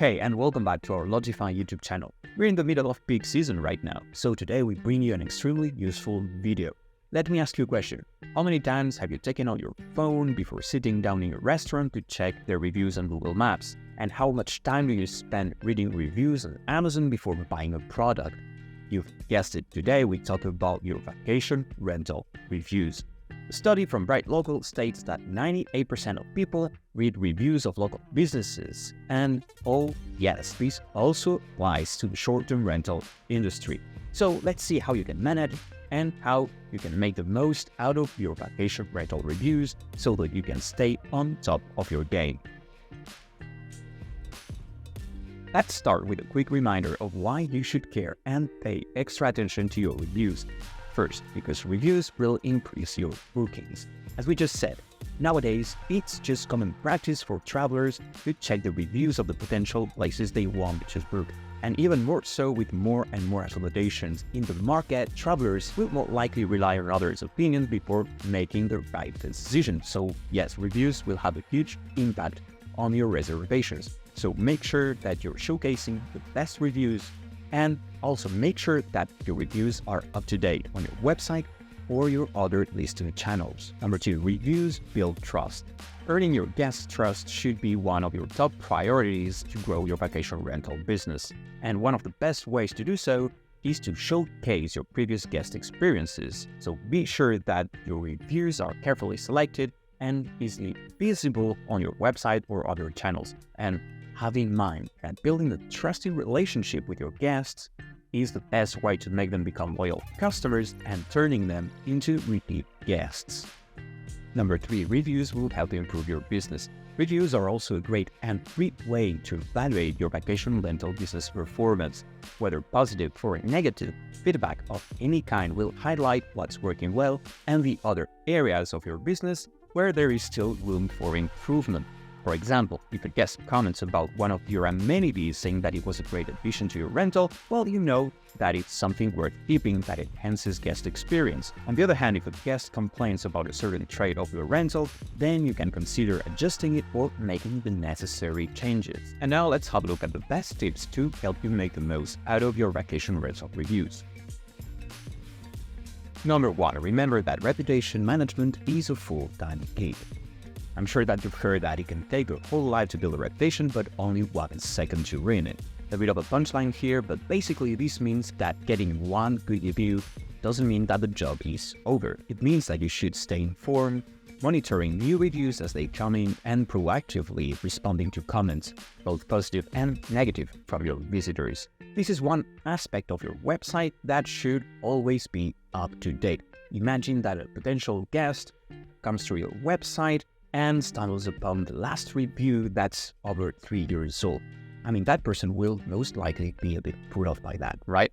Hey, and welcome back to our Lodgify YouTube channel. We're in the middle of peak season right now, so today we bring you an extremely useful video. Let me ask you a question. How many times have you taken out your phone before sitting down in a restaurant to check their reviews on Google Maps? And how much time do you spend reading reviews on Amazon before buying a product? You've guessed it, today we talk about your vacation rental reviews. A study from Bright Local states that 98% of people read reviews of local businesses. And oh yes, this also applies to the short-term rental industry. So let's see how you can manage and how you can make the most out of your vacation rental reviews so that you can stay on top of your game. Let's start with a quick reminder of why you should care and pay extra attention to your reviews. First, because reviews will increase your bookings. As we just said, nowadays, it's just common practice for travelers to check the reviews of the potential places they want to book. And even more so with more and more accommodations in the market, travelers will more likely rely on others' opinions before making the right decision. So yes, reviews will have a huge impact on your reservations. So make sure that you're showcasing the best reviews, and also make sure that your reviews are up to date on your website or your other listing channels. Number 2, reviews build trust. Earning your guests' trust should be one of your top priorities to grow your vacation rental business. And one of the best ways to do so is to showcase your previous guest experiences. So be sure that your reviews are carefully selected and easily visible on your website or other channels. And have in mind that building a trusting relationship with your guests is the best way to make them become loyal customers and turning them into repeat guests. Number 3, reviews will help you improve your business. Reviews are also a great and free way to evaluate your vacation rental business performance. Whether positive or negative, feedback of any kind will highlight what's working well and the other areas of your business where there is still room for improvement. For example, if a guest comments about one of your amenities saying that it was a great addition to your rental, well, you know that it's something worth keeping that enhances guest experience. On the other hand, if a guest complains about a certain trait of your rental, then you can consider adjusting it or making the necessary changes. And now let's have a look at the best tips to help you make the most out of your vacation rental reviews. Number 1, remember that reputation management is a full-time gig. I'm sure that you've heard that it can take a whole life to build a reputation, but only 1 second to ruin it. A bit of a punchline here, but basically this means that getting one good review doesn't mean that the job is over. It means that you should stay informed, monitoring new reviews as they come in, and proactively responding to comments, both positive and negative, from your visitors. This is one aspect of your website that should always be up to date. Imagine that a potential guest comes to your website and stumbles upon the last review that's over 3 years old. I mean, that person will most likely be a bit put off by that, right?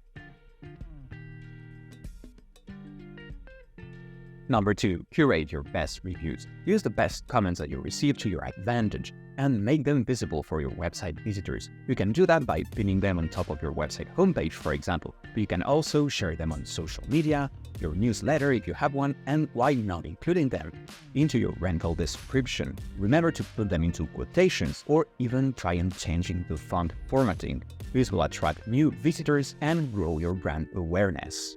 Number 2, curate your best reviews. Use the best comments that you receive to your advantage and make them visible for your website visitors. You can do that by pinning them on top of your website homepage, for example. But you can also share them on social media, your newsletter if you have one, and why not including them into your rental description. Remember to put them into quotations or even try and changing the font formatting. This will attract new visitors and grow your brand awareness.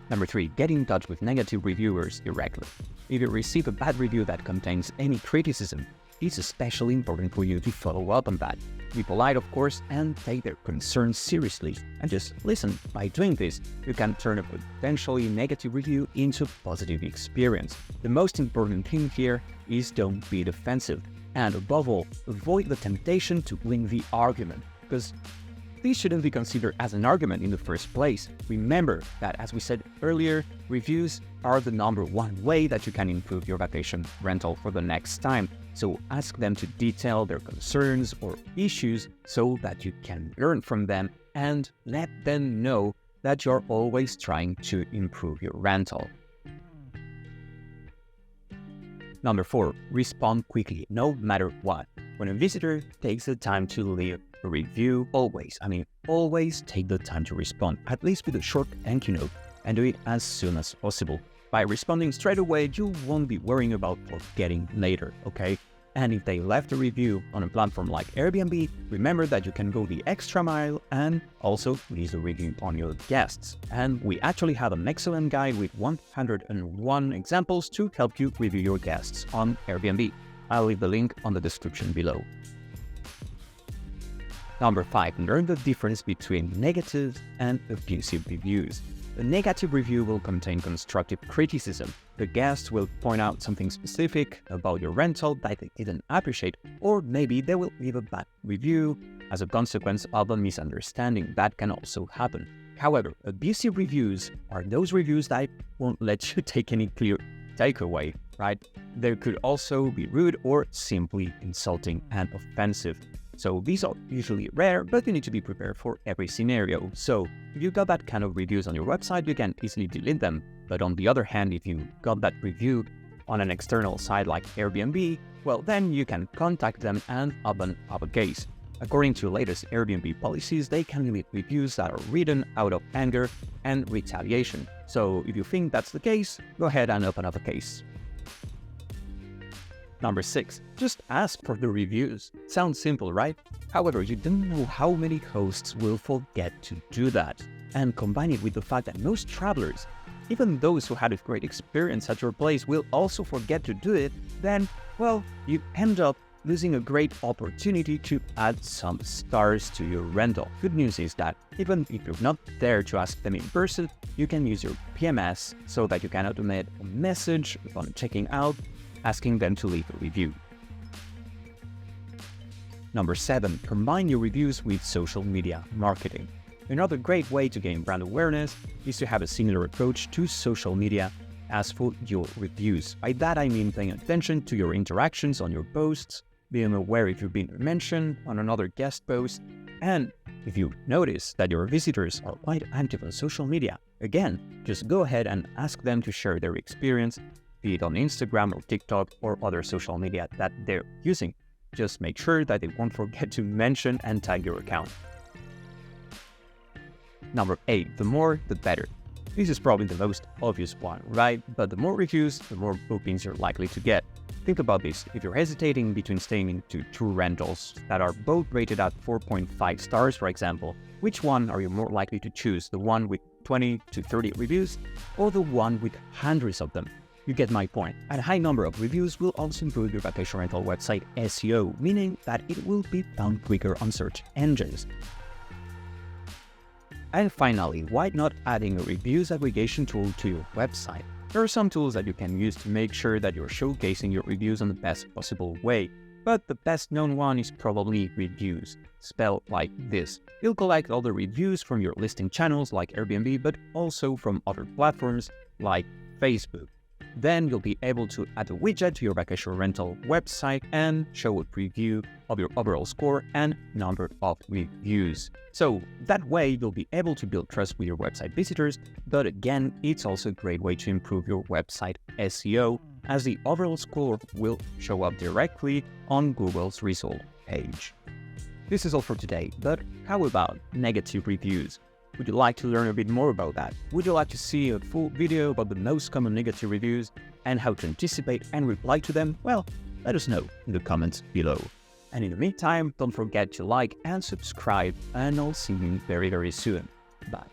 Number 3, get in touch with negative reviewers directly. If you receive a bad review that contains any criticism, it's especially important for you to follow up on that. Be polite, of course, and take their concerns seriously, and just listen. By doing this, you can turn a potentially negative review into a positive experience. The most important thing here is don't be defensive, and above all, avoid the temptation to win the argument, because this shouldn't be considered as an argument in the first place. Remember that, as we said earlier, reviews are the number 1 way that you can improve your vacation rental for the next time. So ask them to detail their concerns or issues so that you can learn from them and let them know that you're always trying to improve your rental. Number 4, respond quickly, no matter what. When a visitor takes the time to leave a review, always take the time to respond, at least with a short thank you note, and do it as soon as possible. By responding straight away, you won't be worrying about forgetting later, okay? And if they left a review on a platform like Airbnb, remember that you can go the extra mile and also leave a review on your guests. And we actually have an excellent guide with 101 examples to help you review your guests on Airbnb. I'll leave the link on the description below. Number 5, learn the difference between negative and abusive reviews. A negative review will contain constructive criticism. The guest will point out something specific about your rental that they didn't appreciate, or maybe they will leave a bad review as a consequence of a misunderstanding. That can also happen. However, abusive reviews are those reviews that won't let you take any clear takeaway, right? They could also be rude or simply insulting and offensive. So these are usually rare, but you need to be prepared for every scenario. So if you got that kind of reviews on your website, you can easily delete them. But on the other hand, if you got that review on an external site like Airbnb, well, then you can contact them and open up a case. According to latest Airbnb policies, they can delete reviews that are written out of anger and retaliation. So if you think that's the case, go ahead and open up a case. Number 6, just ask for the reviews. Sounds simple, right? However, you don't know how many hosts will forget to do that. And combine it with the fact that most travelers, even those who had a great experience at your place, will also forget to do it, then, well, you end up losing a great opportunity to add some stars to your rental. Good news is that even if you're not there to ask them in person, you can use your PMS so that you can automate a message upon checking out, asking them to leave a review. Number 7, combine your reviews with social media marketing. Another great way to gain brand awareness is to have a similar approach to social media as for your reviews. By that I mean paying attention to your interactions on your posts, being aware if you've been mentioned on another guest post, and if you notice that your visitors are quite active on social media, again, just go ahead and ask them to share their experience, be it on Instagram or TikTok or other social media that they're using. Just make sure that they won't forget to mention and tag your account. Number 8, the more, the better. This is probably the most obvious one, right? But the more reviews, the more bookings you're likely to get. Think about this. If you're hesitating between staying into 2 rentals that are both rated at 4.5 stars, for example, which one are you more likely to choose? The one with 20 to 30 reviews or the one with hundreds of them? You get my point. A high number of reviews will also improve your vacation rental website SEO, meaning that it will be found quicker on search engines. And finally, why not adding a reviews aggregation tool to your website? There are some tools that you can use to make sure that you're showcasing your reviews in the best possible way, but the best known one is probably Reviews, spelled like this. You'll collect all the reviews from your listing channels like Airbnb, but also from other platforms like Facebook. Then you'll be able to add a widget to your vacation rental website and show a preview of your overall score and number of reviews. So that way you'll be able to build trust with your website visitors, but again, it's also a great way to improve your website SEO as the overall score will show up directly on Google's result page. This is all for today, but how about negative reviews? Would you like to learn a bit more about that? Would you like to see a full video about the most common negative reviews and how to anticipate and reply to them? Well, let us know in the comments below. And in the meantime, don't forget to like and subscribe, and I'll see you very, very soon. Bye.